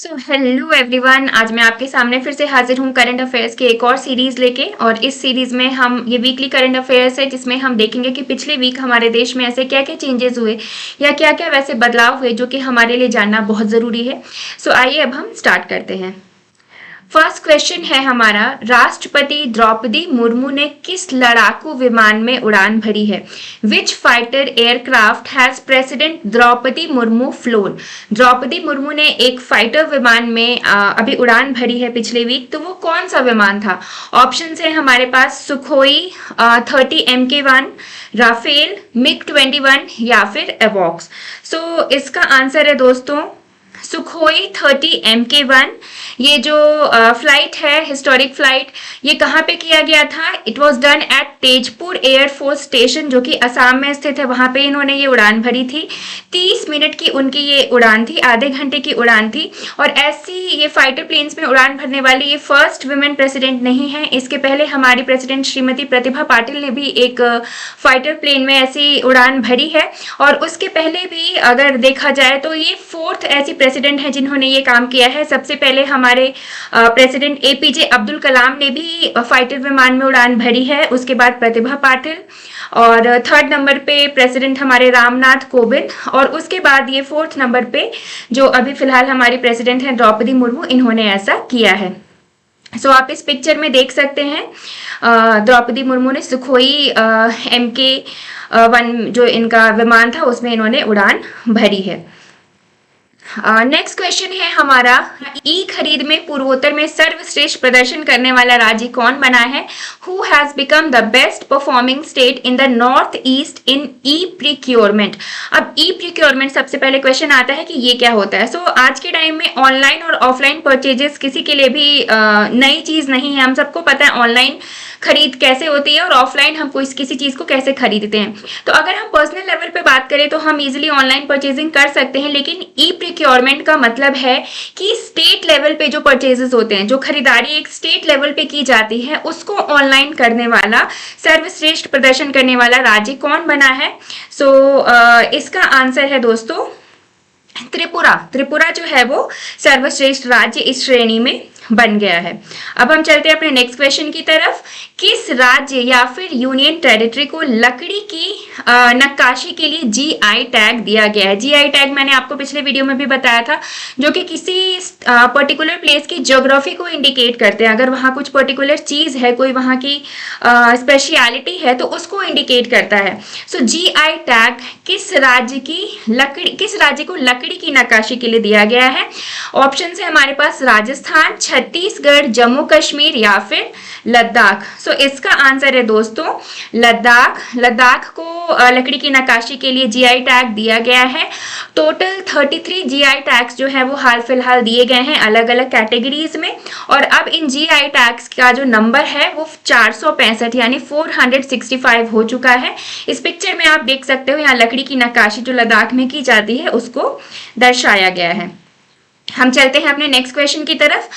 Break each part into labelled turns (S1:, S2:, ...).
S1: Hello everyone, आज मैं आपके सामने फिर से हाजिर हूँ करंट अफेयर्स की एक और सीरीज लेके। और इस सीरीज में हम ये वीकली करंट अफेयर्स है जिसमें हम देखेंगे कि पिछले वीक हमारे देश में ऐसे क्या क्या चेंजेस हुए या क्या क्या वैसे बदलाव हुए जो कि हमारे लिए जानना बहुत ज़रूरी है। आइए अब हम स्टार्ट करते हैं। फर्स्ट क्वेश्चन है हमारा, राष्ट्रपति द्रौपदी मुर्मू ने किस लड़ाकू विमान में उड़ान भरी है? Which fighter aircraft has president Droupadi Murmu flown? Droupadi Murmu ने एक फाइटर विमान में अभी उड़ान भरी है पिछले वीक, तो वो कौन सा विमान था? ऑप्शन है हमारे पास सुखोई 30 MK1, राफेल, मिग 21 या फिर एवॉक्स। इसका आंसर है दोस्तों सुखोई 30 MK1। ये जो फ्लाइट है, हिस्टोरिक फ्लाइट, ये कहाँ पे किया गया था? It was done at Tezpur air force station जो कि असम में स्थित है। वहाँ पे इन्होंने ये उड़ान भरी थी। 30 मिनट की उनकी ये उड़ान थी, आधे घंटे की उड़ान थी। और ऐसी ये फाइटर प्लेन्स में उड़ान भरने वाली ये फर्स्ट वुमेन प्रेसिडेंट नहीं है। इसके पहले हमारी प्रेसिडेंट श्रीमती प्रतिभा पाटिल ने भी एक फाइटर प्लेन में ऐसी उड़ान भरी है। और उसके पहले भी अगर देखा जाए तो ये फोर्थ ऐसी प्रेसिडेंट है जिन्होंने ये काम किया है। सबसे पहले हमारे प्रेसिडेंट APJ अब्दुल कलाम ने भी फाइटर विमान में उड़ान भरी है, उसके बाद प्रतिभा पाटिल, और थर्ड नंबर पे प्रेसिडेंट हमारे रामनाथ कोविंद, और उसके बाद ये फोर्थ नंबर पे जो अभी फिलहाल हमारी प्रेसिडेंट है द्रौपदी मुर्मू, इन्होंने ऐसा किया है। आप इस पिक्चर में देख सकते हैं द्रौपदी मुर्मू ने सुखोई MK1 जो इनका विमान था उसमें इन्होंने उड़ान भरी है। नेक्स्ट क्वेश्चन है हमारा, ई खरीद में पूर्वोत्तर में सर्वश्रेष्ठ प्रदर्शन करने वाला राज्य कौन बना है? Who has become the best performing state in the north east in E procurement? अब ई प्रिक्योरमेंट सबसे पहले क्वेश्चन आता है कि ये क्या होता है। आज के टाइम में ऑनलाइन और ऑफलाइन परचेजेस किसी के लिए भी नई चीज नहीं है। हम सबको पता है ऑनलाइन खरीद कैसे होती है और ऑफलाइन हम किसी चीज को कैसे खरीदते हैं। तो अगर हम पर्सनल लेवल पे बात करें तो हम इजीली ऑनलाइन परचेजिंग कर सकते हैं, लेकिन ई प्रिक्योरमेंट का मतलब है कि स्टेट लेवल पे जो परचेजेस होते हैं, जो खरीदारी एक स्टेट लेवल पे की जाती है, उसको ऑनलाइन करने वाला, सर्वश्रेष्ठ प्रदर्शन करने वाला राज्य कौन बना है? इसका आंसर है दोस्तों त्रिपुरा। त्रिपुरा जो है वो सर्वश्रेष्ठ राज्य इस श्रेणी में बन गया है। अब हम चलते हैं अपने नेक्स्ट क्वेश्चन की तरफ। किस राज्य या फिर यूनियन टेरिटरी को लकड़ी की नक्काशी के लिए GI टैग दिया गया है? GI टैग मैंने आपको पिछले वीडियो में भी बताया था, जो कि किसी पर्टिकुलर प्लेस की ज्योग्राफी को इंडिकेट करते हैं। अगर वहाँ कुछ पर्टिकुलर चीज है, कोई वहाँ की स्पेशलिटी है, तो उसको इंडिकेट करता है। GI टैग किस राज्य को लकड़ी की नक्काशी के लिए दिया गया है? ऑप्शन है हमारे पास राजस्थान, छत्तीसगढ़, जम्मू कश्मीर या फिर लद्दाख। इसका आंसर है दोस्तों लद्दाख। लद्दाख को लकड़ी की नक्काशी के लिए GI टैग दिया गया है। टोटल 33 GI टैग्स जो है वो हाल फिलहाल दिए गए हैं अलग अलग कैटेगरीज में। और अब इन GI टैग्स का जो नंबर है वो 465 यानी 465 हो चुका है। इस पिक्चर में आप देख सकते हो यहाँ लकड़ी की नक्काशी जो लद्दाख में की जाती है उसको दर्शाया गया है। हम चलते हैं अपने नेक्स्ट क्वेश्चन की तरफ।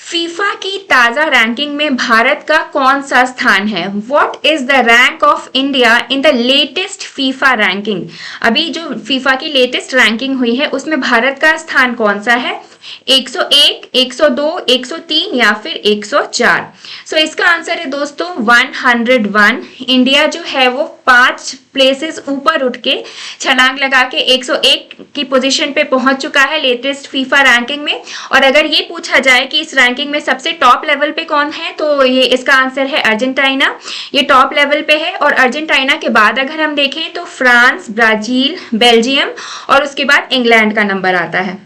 S1: फीफा की ताजा रैंकिंग में भारत का कौन सा स्थान है? What is the rank of India in the latest FIFA ranking? अभी जो फीफा की लेटेस्ट रैंकिंग हुई है उसमें भारत का स्थान कौन सा है? 101, 102, 103 या फिर 104? इसका आंसर है दोस्तों 101। इंडिया जो है वो 5 प्लेसेस ऊपर उठ के छलांग लगा के 101 की पोजीशन पे पहुंच चुका है लेटेस्ट फीफा रैंकिंग में। और अगर ये पूछा जाए कि इस रैंकिंग में सबसे टॉप लेवल पे कौन है, तो ये इसका आंसर है अर्जेंटीना। ये टॉप लेवल पे है। और अर्जेंटीना के बाद अगर हम देखें तो फ्रांस, ब्राजील, बेल्जियम और उसके बाद इंग्लैंड का नंबर आता है।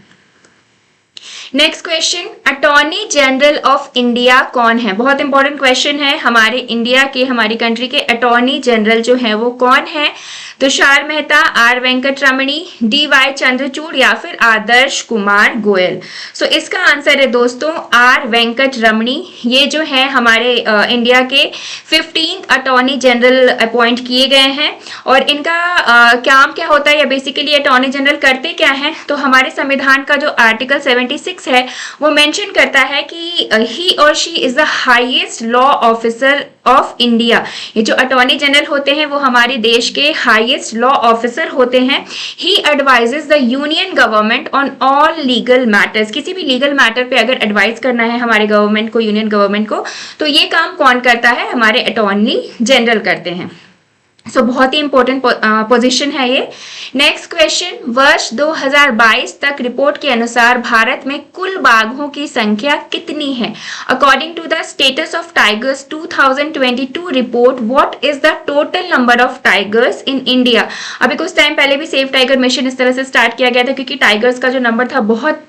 S1: Next question, attorney general of India कौन है? बहुत इंपॉर्टेंट क्वेश्चन है। हमारे इंडिया के, हमारी कंट्री के अटॉर्नी जनरल जो है वो कौन है? तुषार मेहता, R वेंकट रमणी, DY चंद्रचूड़ या फिर आदर्श कुमार गोयल? इसका आंसर है दोस्तों R वेंकट रमणी। ये जो है हमारे इंडिया के 15th अटॉर्नी जनरल अपॉइंट किए गए हैं। और इनका काम क्या होता है या बेसिकली अटॉर्नी जनरल करते क्या है? तो हमारे संविधान का जो आर्टिकल 76 है वो मेंशन करता है कि ही और she is the highest law officer of India. ये जो अटॉर्नी जनरल होते हैं वो हमारे देश के हाईएस्ट लॉ ऑफिसर होते हैं। He advises the union government on all legal matters. किसी भी लीगल मैटर पे अगर एडवाइस करना है हमारे गवर्नमेंट को, यूनियन गवर्नमेंट को, तो ये काम कौन करता है? हमारे अटॉर्नी जनरल करते हैं। सो बहुत ही इंपॉर्टेंट पोजीशन है ये। नेक्स्ट क्वेश्चन, वर्ष 2022 तक रिपोर्ट के अनुसार भारत में कुल बाघों की संख्या कितनी है? According to the status of tigers 2022 report, what is the total number of tigers in India? अभी कुछ टाइम पहले भी सेव टाइगर मिशन इस तरह से स्टार्ट किया गया था, क्योंकि टाइगर्स का जो नंबर था बहुत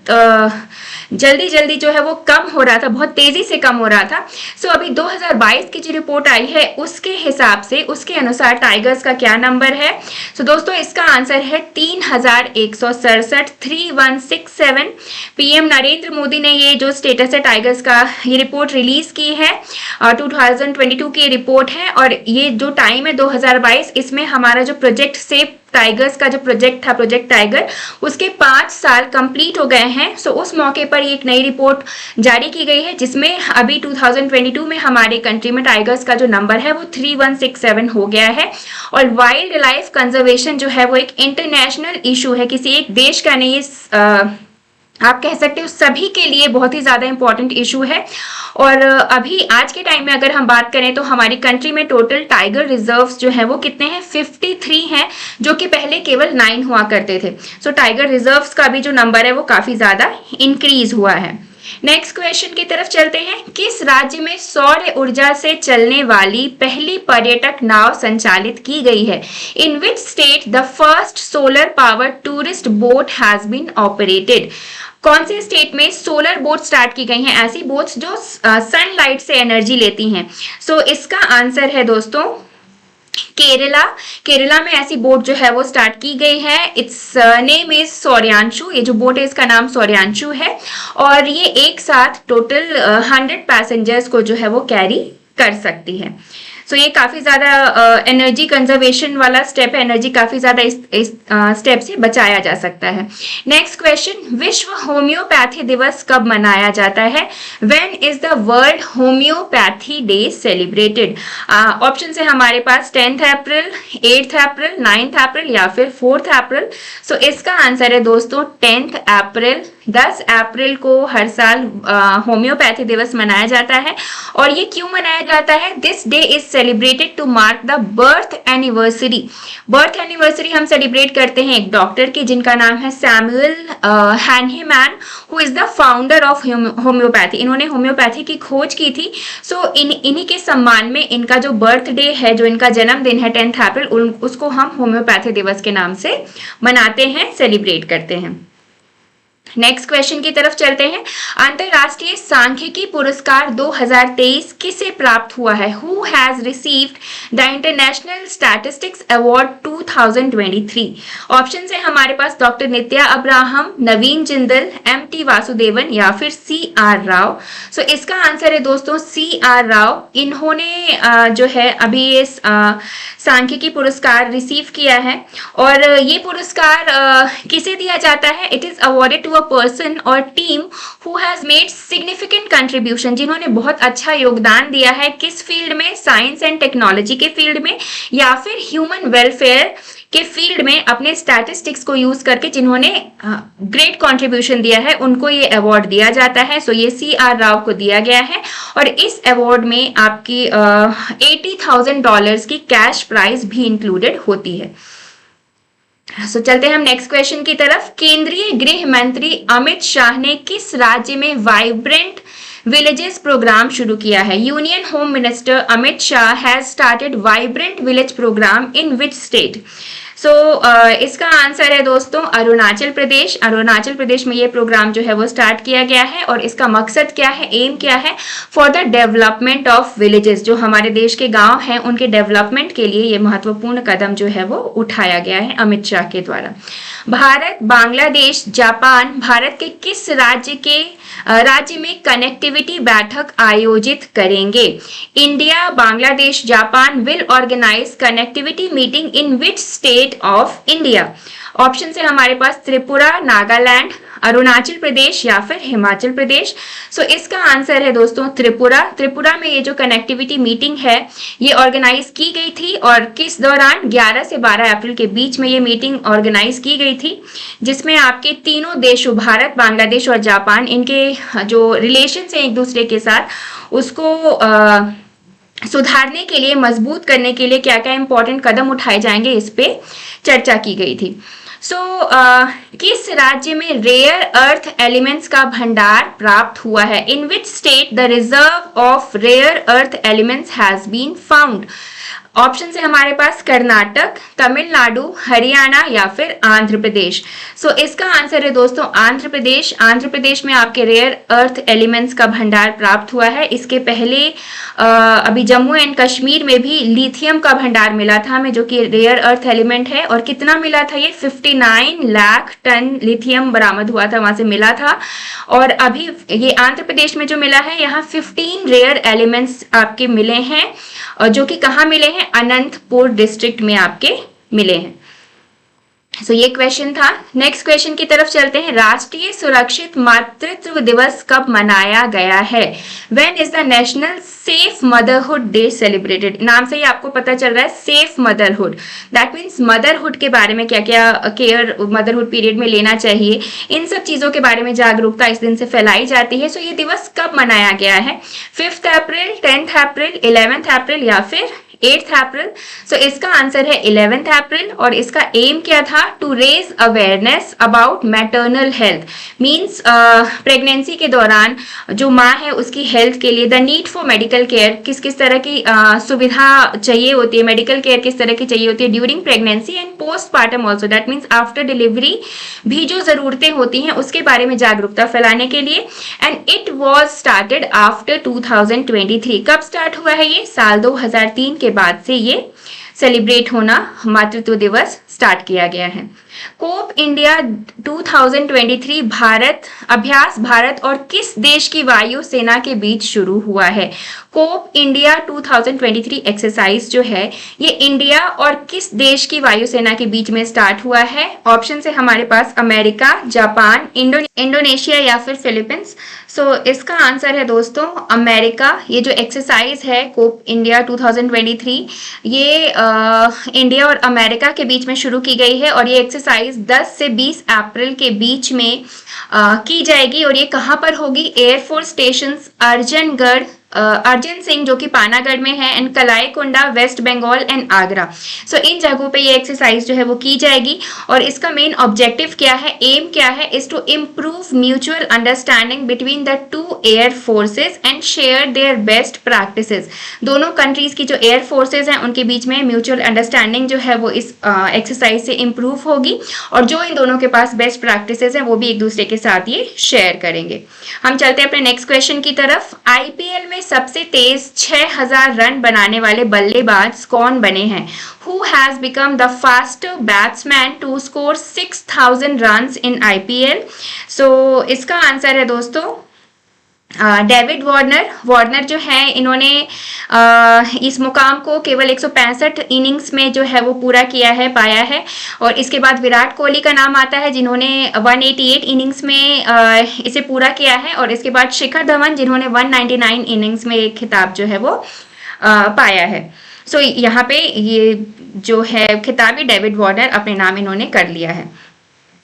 S1: जल्दी जल्दी जो है वो कम हो रहा था, बहुत तेजी से कम हो रहा था। सो अभी 2022 की जो रिपोर्ट आई है उसके हिसाब से, उसके अनुसार टाइगर्स का क्या नंबर है? सो दोस्तों इसका आंसर है 3167, 3167। पीएम नरेंद्र मोदी ने ये जो स्टेटस है टाइगर्स का, ये रिपोर्ट रिलीज की है। 2022 की रिपोर्ट है, और ये जो टाइम है 2022, इसमें हमारा जो प्रोजेक्ट सेव टाइगर्स का जो प्रोजेक्ट था, प्रोजेक्ट टाइगर, उसके 5 साल कंप्लीट हो गए हैं। सो उस मौके पर एक नई रिपोर्ट जारी की गई है, जिसमें अभी 2022 में हमारे कंट्री में टाइगर्स का जो नंबर है वो 3167 हो गया है। और वाइल्ड लाइफ कंजर्वेशन जो है वो एक इंटरनेशनल इशू है, किसी एक देश का नहीं, आप कह सकते हो सभी के लिए बहुत ही ज्यादा इंपॉर्टेंट इशू है। और अभी आज के टाइम में अगर हम बात करें तो हमारी कंट्री में टोटल टाइगर रिजर्व्स जो है वो कितने हैं? 53 हैं, जो कि पहले केवल 9 हुआ करते थे। सो टाइगर रिजर्व्स का भी जो नंबर है वो काफी ज्यादा इंक्रीज हुआ है। नेक्स्ट क्वेश्चन की तरफ चलते हैं। किस राज्य में सौर ऊर्जा से चलने वाली पहली पर्यटक नाव संचालित की गई है? In which state the first solar power tourist boat has been operated? कौन से स्टेट में सोलर बोट स्टार्ट की गई हैं, ऐसी बोट्स जो सनलाइट से एनर्जी लेती हैं? सो इसका आंसर है दोस्तों केरला। केरला में ऐसी बोट जो है वो स्टार्ट की गई है। Its name is Sauryanshu. ये जो बोट है इसका नाम सौर्यांशु है, और ये एक साथ टोटल 100 पैसेंजर्स को जो है वो कैरी कर सकती है। सो ये काफी ज्यादा एनर्जी कंजर्वेशन वाला स्टेप है, एनर्जी काफी ज्यादा इस स्टेप से बचाया जा सकता है। नेक्स्ट क्वेश्चन, विश्व होम्योपैथी दिवस कब मनाया जाता है? When is the world homeopathy day celebrated? Option है हमारे पास 10th अप्रैल, 8th अप्रैल, 9th अप्रैल या फिर 4th अप्रैल। सो इसका आंसर है दोस्तों 10th अप्रैल। 10 अप्रैल को हर साल होम्योपैथी दिवस मनाया जाता है। और ये क्यों मनाया जाता है? This day is celebrated to mark the birth anniversary. Birth anniversary हम सेलिब्रेट करते हैं एक डॉक्टर की, जिनका नाम है Samuel Hahnemann, who is the founder of homoeopathy. इन्होंने होम्योपैथी की खोज की थी। सो इन्हीं के सम्मान में इनका जो बर्थ डे है, जो इनका जन्मदिन है 10th अप्रैल, उसको हम होम्योपैथी दिवस के नाम से मनाते हैं, सेलिब्रेट करते हैं। नेक्स्ट क्वेश्चन की तरफ चलते हैं। अंतरराष्ट्रीय सांख्यिकी पुरस्कार 2023 किसे प्राप्त हुआ है? Who has received the international statistics award 2023? Option है हमारे पास डॉक्टर नित्या अब्राहम, नवीन जिंदल, MT वासुदेवन या फिर CR राव। सो इसका आंसर है दोस्तों CR राव। इन्होंने जो है अभी ये सांख्यिकी पुरस्कार रिसीव किया है। और ये पुरस्कार किसे दिया जाता है? It is awarded to person और team who has made significant contribution, जिन्होंने बहुत अच्छा योगदान दिया है। किस फील्ड में? साइंस एंड टेक्नोलॉजी के फील्ड में या फिर ह्यूमन वेलफेयर के फील्ड में, अपने स्टैटिस्टिक्स को यूज करके जिन्होंने ग्रेट कंट्रीब्यूशन दिया है, उनको ये अवार्ड दिया जाता है। सो ये CR राव को दिया गया है। और इस अवार्ड में आपकी $80,000 की कैश प्राइज भी इंक्लूडेड होती है। सो चलते हैं हम नेक्स्ट क्वेश्चन की तरफ। केंद्रीय गृह मंत्री अमित शाह ने किस राज्य में वाइब्रेंट विलेजेस प्रोग्राम शुरू किया है? Union home minister Amit Shah has started vibrant village program in which state? So इसका आंसर है दोस्तों अरुणाचल प्रदेश। अरुणाचल प्रदेश में ये प्रोग्राम जो है वो स्टार्ट किया गया है। और इसका मकसद क्या है, एम क्या है? For the development of villages. जो हमारे देश के गांव हैं उनके डेवलपमेंट के लिए ये महत्वपूर्ण कदम जो है वो उठाया गया है अमित शाह के द्वारा। भारत, बांग्लादेश, जापान भारत के किस राज्य में कनेक्टिविटी बैठक आयोजित करेंगे? India, Bangladesh, Japan will organise connectivity meeting in which state of India? Option है हमारे पास त्रिपुरा, नागालैंड, अरुणाचल प्रदेश या फिर हिमाचल प्रदेश? सो इसका आंसर है दोस्तों त्रिपुरा। त्रिपुरा में ये जो कनेक्टिविटी मीटिंग है ये ऑर्गेनाइज की गई थी और किस दौरान 11 से 12 अप्रैल के बीच में ये मीटिंग ऑर्गेनाइज की गई थी, जिसमें आपके तीनों देशों भारत, बांग्लादेश और जापान, इनके जो रिलेशन है एक दूसरे के साथ उसको सुधारने के लिए, मजबूत करने के लिए क्या क्या इंपॉर्टेंट कदम उठाए जाएंगे इस पे चर्चा की गई थी। किस राज्य में रेयर अर्थ एलिमेंट्स का भंडार प्राप्त हुआ है? In which state the reserve of rare earth elements has been found? Option है हमारे पास कर्नाटक, तमिलनाडु, हरियाणा या फिर आंध्र प्रदेश। इसका आंसर है दोस्तों आंध्र प्रदेश। आंध्र प्रदेश में आपके रेयर अर्थ एलिमेंट्स का भंडार प्राप्त हुआ है। इसके पहले अभी जम्मू एंड कश्मीर में भी लिथियम का भंडार मिला था हमें, जो कि रेयर अर्थ एलिमेंट है। और कितना मिला था? ये 59 लाख टन लिथियम बरामद हुआ था, वहां से मिला था। और अभी ये आंध्र प्रदेश में जो मिला है, यहाँ 15 रेयर एलिमेंट्स आपके मिले हैं, जो कि कहाँ मिले हैं? अनंतपुर डिस्ट्रिक्ट में आपके मिले हैं। ये क्वेश्चन था। नेक्स्ट क्वेश्चन की तरफ चलते हैं। राष्ट्रीय सुरक्षित मातृत्व दिवस कब मनाया गया है? When is the national safe motherhood day celebrated? नाम से ही आपको पता चल रहा है safe motherhood, that means motherhood के बारे में क्या क्या केयर मदरहुड पीरियड में लेना चाहिए, इन सब चीजों के बारे में जागरूकता इस दिन से फैलाई जाती है। ये दिवस कब मनाया गया है? 5 अप्रैल, 10 अप्रैल, 11 अप्रैल या फिर 8 अप्रैल? इसका आंसर है 11 अप्रैल। और इसका एम क्या था? To raise awareness about maternal health, means pregnancy के दौरान जो माँ है उसकी हेल्थ के लिए the need for medical care, किस किस तरह की सुविधा चाहिए होती है, मेडिकल केयर किस तरह की चाहिए होती है during pregnancy and postpartum also, that means after delivery भी जो जरूरतें होती हैं उसके बारे में जागरूकता फैलाने के लिए। And it was started after 2023। कब स्टार्ट हुआ है ये? साल 2003 के बाद से ये सेलिब्रेट होना, मातृत्व दिवस स्टार्ट किया गया है। कोप इंडिया 2023 अभ्यास भारत और किस देश की वायु सेना के बीच शुरू हुआ है? कोप इंडिया 2023 एक्सरसाइज जो है ये इंडिया और किस देश की वायुसेना के बीच में स्टार्ट हुआ है? ऑप्शन है हमारे पास अमेरिका, जापान, इंडोनेशिया या फिर फिलीपींस। इसका आंसर है दोस्तों अमेरिका। ये जो एक्सरसाइज है कोप इंडिया 2023 ये इंडिया और अमेरिका के बीच में शुरू की गई है और ये एक्सरसाइज 10 से 20 अप्रैल के बीच में की जाएगी। और ये कहाँ पर होगी? एयरफोर्स स्टेशन अर्जन सिंह जो कि पानागढ़ में है, एंड कलाईकुंडा, वेस्ट बंगाल एंड आगरा। इन जगहों पे ये एक्सरसाइज जो है वो की जाएगी। और इसका मेन ऑब्जेक्टिव क्या है, एम क्या है? Is to improve mutual understanding between the two air forces and share their best practices. दोनों कंट्रीज की जो एयर फोर्सेज हैं उनके बीच में म्यूचुअल अंडरस्टैंडिंग जो है वो इस एक्सरसाइज से इम्प्रूव होगी और जो इन दोनों के पास बेस्ट प्रैक्टिसेस हैं वो भी एक दूसरे के साथ ये शेयर करेंगे। हम चलते हैं अपने नेक्स्ट क्वेश्चन की तरफ। आईपीएल में सबसे तेज 6000 रन बनाने वाले बल्लेबाज कौन बने हैं? Who has become the fastest batsman to score 6000 runs in IPL? इसका आंसर है दोस्तों डेविड वार्नर जो है इन्होंने इस मुकाम को केवल 165 इनिंग्स में जो है वो पूरा पाया है। और इसके बाद विराट कोहली का नाम आता है जिन्होंने 188 इनिंग्स में इसे पूरा किया है। और इसके बाद शिखर धवन जिन्होंने 199 इनिंग्स में एक खिताब जो है वो पाया है। यहाँ पे ये जो है खिताबी डेविड वार्नर अपने नाम इन्होंने कर लिया है।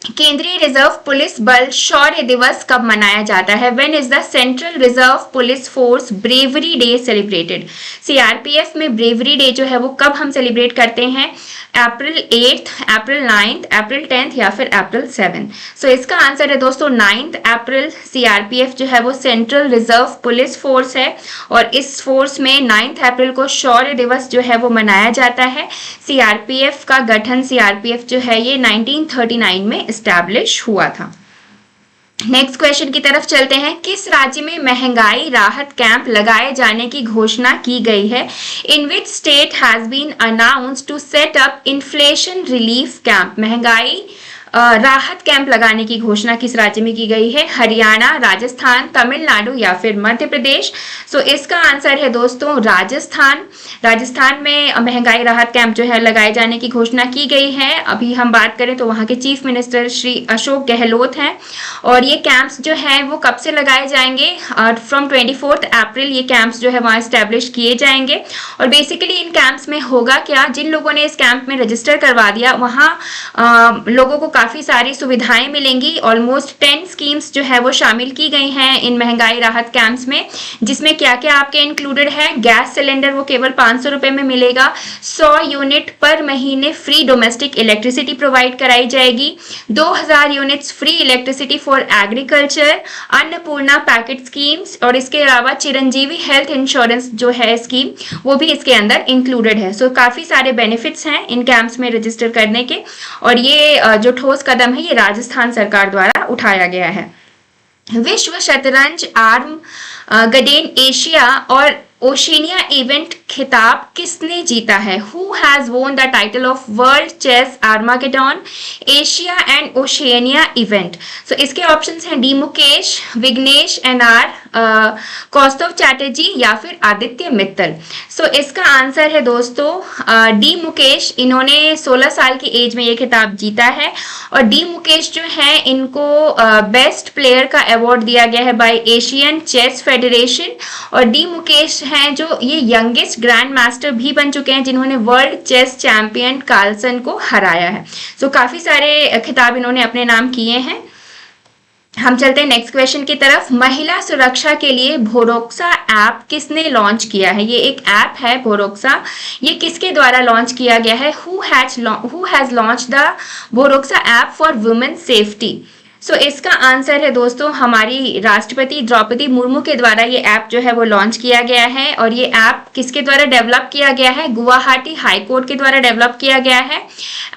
S1: केंद्रीय रिजर्व पुलिस बल शौर्य दिवस कब मनाया जाता है? When is the central reserve police force bravery day celebrated? CRPF में ब्रेवरी डे जो है वो कब हम सेलिब्रेट करते हैं? अप्रैल 8, अप्रैल 9, अप्रैल 10 या फिर अप्रैल 7? इसका आंसर है दोस्तों 9 अप्रैल। सीआरपीएफ जो है वो सेंट्रल रिजर्व पुलिस फोर्स है और इस फोर्स में 9 अप्रैल को शौर्य दिवस जो है वो मनाया जाता है। सीआरपीएफ का गठन सीआरपीएफ जो है ये 1939 में एस्टैब्लिश हुआ था। नेक्स्ट क्वेश्चन की तरफ चलते हैं। किस राज्य में महंगाई राहत कैंप लगाए जाने की घोषणा की गई है? In which state has been announced to set up inflation relief camp? महंगाई राहत कैंप लगाने की घोषणा किस राज्य में की गई है? हरियाणा, राजस्थान, तमिलनाडु या फिर मध्य प्रदेश? सो इसका आंसर है दोस्तों राजस्थान। राजस्थान में महंगाई राहत कैंप जो है लगाए जाने की घोषणा की गई है। अभी हम बात करें तो वहाँ के चीफ मिनिस्टर श्री अशोक गहलोत हैं और ये कैंप्स जो है वो कब से लगाए जाएंगे? फ्रॉम 24 अप्रैल ये कैंप्स जो है वहाँ स्टैब्लिश किए जाएंगे। और बेसिकली इन कैंप्स में होगा क्या, जिन लोगों ने इस कैंप में रजिस्टर करवा दिया वहाँ लोगों को काफ़ी सारी सुविधाएं मिलेंगी। ऑलमोस्ट 10 स्कीम्स जो है वो शामिल की गई हैं इन महंगाई राहत कैंप्स में, जिसमें क्या क्या आपके इंक्लूडेड है? गैस सिलेंडर वो केवल 500 रुपये में मिलेगा। 100 यूनिट पर महीने फ्री डोमेस्टिक इलेक्ट्रिसिटी प्रोवाइड कराई जाएगी। 2000 units free electricity for agriculture, Annapurna packet schemes और इसके अलावा चिरंजीवी हेल्थ इंश्योरेंस जो है स्कीम वो भी इसके अंदर इंक्लूडेड है। सो काफ़ी सारे बेनिफिट्स हैं इन कैंप्स में रजिस्टर करने के और ये जो ठोस कदम है ये राजस्थान सरकार द्वारा उठाया गया है। विश्व शतरंज आर्म गडेन एशिया और ओशिनिया इवेंट खिताब किसने जीता है? Who has won the title of world chess armageddon, Asia and Oceania event? So इसके ऑप्शंस हैं डी मुकेश, विघ्नेश एनआर, कौस्तव चैटर्जी या फिर आदित्य मित्तल। सो इसका आंसर है दोस्तों डी मुकेश। इन्होंने 16 साल की एज में ये खिताब जीता है और डी मुकेश जो है इनको बेस्ट प्लेयर का अवार्ड दिया गया है बाय एशियन चेस फेडरेशन। और डी मुकेश हैं जो ये यंगेस्ट ग्रैंड मास्टर भी बन चुके हैं जिन्होंने वर्ल्ड चेस चैंपियन कार्लसन को हराया है। सो काफ़ी सारे खिताब इन्होंने अपने नाम किए हैं। हम चलते हैं नेक्स्ट क्वेश्चन की तरफ। महिला सुरक्षा के लिए भोरोक्सा ऐप किसने लॉन्च किया है? ये एक ऐप है भोरोक्सा, ये किसके द्वारा लॉन्च किया गया है? Who has launch the Bhoroxa app for women safety? So इसका आंसर है दोस्तों हमारी राष्ट्रपति द्रौपदी मुर्मू के द्वारा ये ऐप जो है वो लॉन्च किया गया है। और ये ऐप किसके द्वारा डेवलप किया गया है? गुवाहाटी हाई कोर्ट के द्वारा डेवलप किया गया है।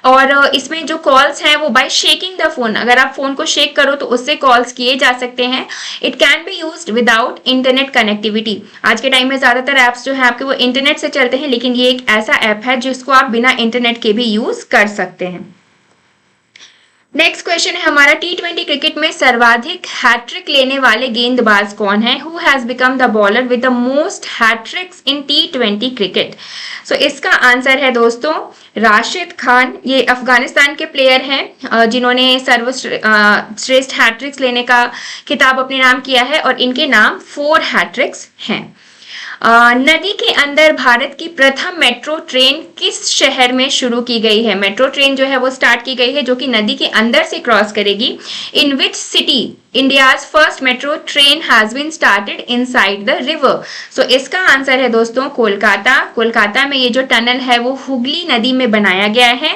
S1: और इसमें जो कॉल्स हैं वो बाय शेकिंग द फोन, अगर आप फोन को शेक करो तो उससे कॉल्स किए जा सकते हैं। It can be used without internet connectivity. आज के टाइम में ज़्यादातर ऐप्स जो है आपके वो इंटरनेट से चलते हैं, लेकिन ये एक ऐसा ऐप है जिसको आप बिना इंटरनेट के भी यूज़ कर सकते हैं। नेक्स्ट क्वेश्चन है हमारा, T20 क्रिकेट में सर्वाधिक हैट्रिक लेने वाले गेंदबाज कौन है? Who has become the bowler with the most hat tricks in T20 cricket? So इसका आंसर है दोस्तों राशिद खान। ये अफगानिस्तान के प्लेयर हैं जिन्होंने सर्वश्रेष्ठ हैट्रिक्स लेने का खिताब अपने नाम किया है और इनके नाम 4 हैट्रिक्स हैं। नदी के अंदर भारत की प्रथम मेट्रो ट्रेन किस शहर में शुरू की गई है? मेट्रो ट्रेन जो है वो स्टार्ट की गई है जो कि नदी के अंदर से क्रॉस करेगी। In which city India's first metro train has been started inside the river? So इसका आंसर है दोस्तों कोलकाता। कोलकाता में ये जो टनल है वो हुगली नदी में बनाया गया है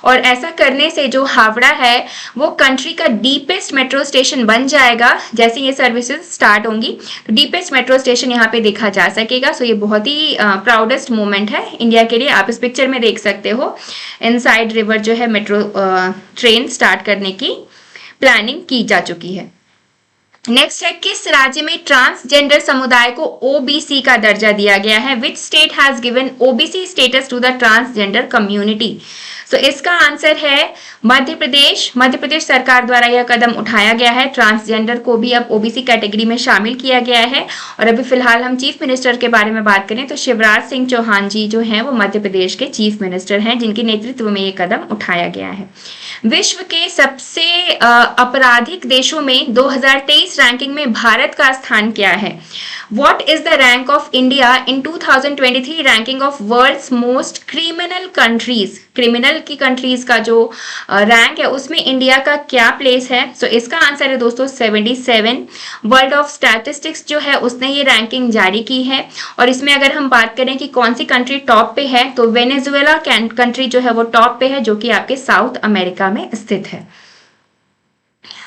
S1: और ऐसा करने से जो हावड़ा है वो कंट्री का डीपेस्ट मेट्रो स्टेशन बन जाएगा। जैसे ये सर्विसेज स्टार्ट होंगी तो डीपेस्ट मेट्रो स्टेशन यहाँ पे देखा जा सकेगा। सो ये बहुत ही प्राउडेस्ट मोमेंट है इंडिया के लिए। आप इस पिक्चर में देख सकते हो इनसाइड रिवर जो है मेट्रो ट्रेन स्टार्ट करने की प्लानिंग की जा चुकी है। नेक्स्ट है, किस राज्य में ट्रांसजेंडर समुदाय को ओबीसी का दर्जा दिया गया है? Which state has given OBC status to the transgender community? So इसका आंसर है मध्य प्रदेश। मध्य प्रदेश सरकार द्वारा यह कदम उठाया गया है। ट्रांसजेंडर को भी अब ओबीसी कैटेगरी में शामिल किया गया है। और अभी फिलहाल हम चीफ मिनिस्टर के बारे में बात करें तो शिवराज सिंह चौहान जी जो हैं वो मध्य प्रदेश के चीफ मिनिस्टर हैं जिनके नेतृत्व में ये कदम उठाया गया है। विश्व के सबसे आपराधिक देशों में 2023 रैंकिंग में भारत का स्थान क्या है? What is the rank of India in 2023 ranking of world's most criminal countries? Criminal की कंट्रीज का जो रैंक है उसमें इंडिया का क्या प्लेस है? सो इसका आंसर है दोस्तों 77। वर्ल्ड ऑफ स्टैटिस्टिक्स जो है उसने ये रैंकिंग जारी की है और इसमें अगर हम बात करें कि कौन सी कंट्री टॉप पे है तो वेनेजुएला कंट्री जो है वो टॉप पे है जो कि आपके साउथ अमेरिका में स्थित है।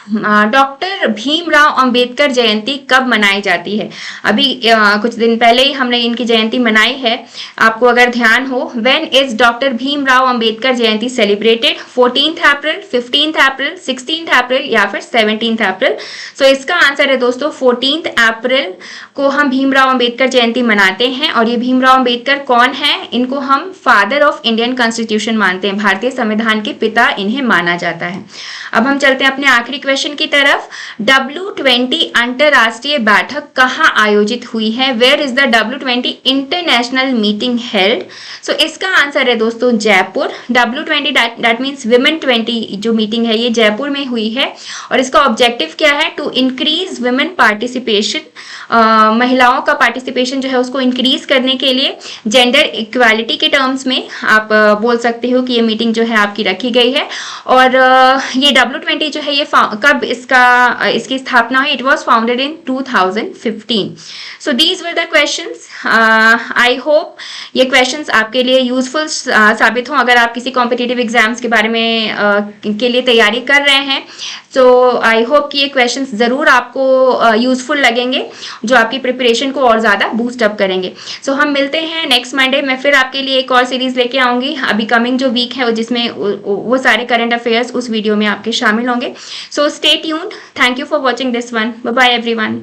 S1: डॉक्टर भीमराव अंबेडकर जयंती कब मनाई जाती है? अभी कुछ दिन पहले ही हमने इनकी जयंती मनाई है। आपको अगर ध्यान हो, when is doctor Bhimrao Ambedkar Jayanti celebrated? 14th April, 15th April, 16th अप्रैल या फिर 17th अप्रैल? सो इसका आंसर है दोस्तों 14th अप्रैल को हम भीमराव अंबेडकर जयंती मनाते हैं। और ये भीमराव अंबेडकर कौन है? इनको हम फादर ऑफ इंडियन कॉन्स्टिट्यूशन मानते हैं, भारतीय संविधान के पिता इन्हें माना जाता है। अब हम चलते हैं अपने आखिरी क्वेश्चन की तरफ। W20 अंतरराष्ट्रीय बैठक कहाँ आयोजित हुई है? Where is the W20 international meeting held? So इसका आंसर है दोस्तों Jaipur. W20 that means women 20 जो मीटिंग है ये जयपुर में हुई है। और इसका ऑब्जेक्टिव क्या है? टू इंक्रीज विमेन पार्टिसिपेशन, महिलाओं का पार्टिसिपेशन जो है उसको इंक्रीज करने के लिए जेंडर इक्वालिटी के टर्म्स में आप बोल सकते हो कि ये मीटिंग जो है आपकी रखी गई है। और ये W20 जो है ये कब इसकी स्थापना हुई? It was founded in 2015। So these were the questions. I hope ये क्वेश्चंस आपके लिए यूजफुल साबित हों अगर आप किसी कॉम्पिटिटिव एग्जाम्स के बारे में के लिए तैयारी कर रहे हैं। सो आई होप कि ये क्वेश्चंस ज़रूर आपको यूजफुल लगेंगे, जो आपकी प्रिपरेशन को और ज़्यादा बूस्ट अप करेंगे। सो हम मिलते हैं नेक्स्ट मंडे। मैं फिर आपके लिए एक और सीरीज लेके आऊँगी अभी कमिंग जो वीक है जिसमें वो सारे करंट अफेयर्स उस वीडियो में आपके शामिल होंगे। So stay tuned. Thank you for watching this one. Bye bye everyone.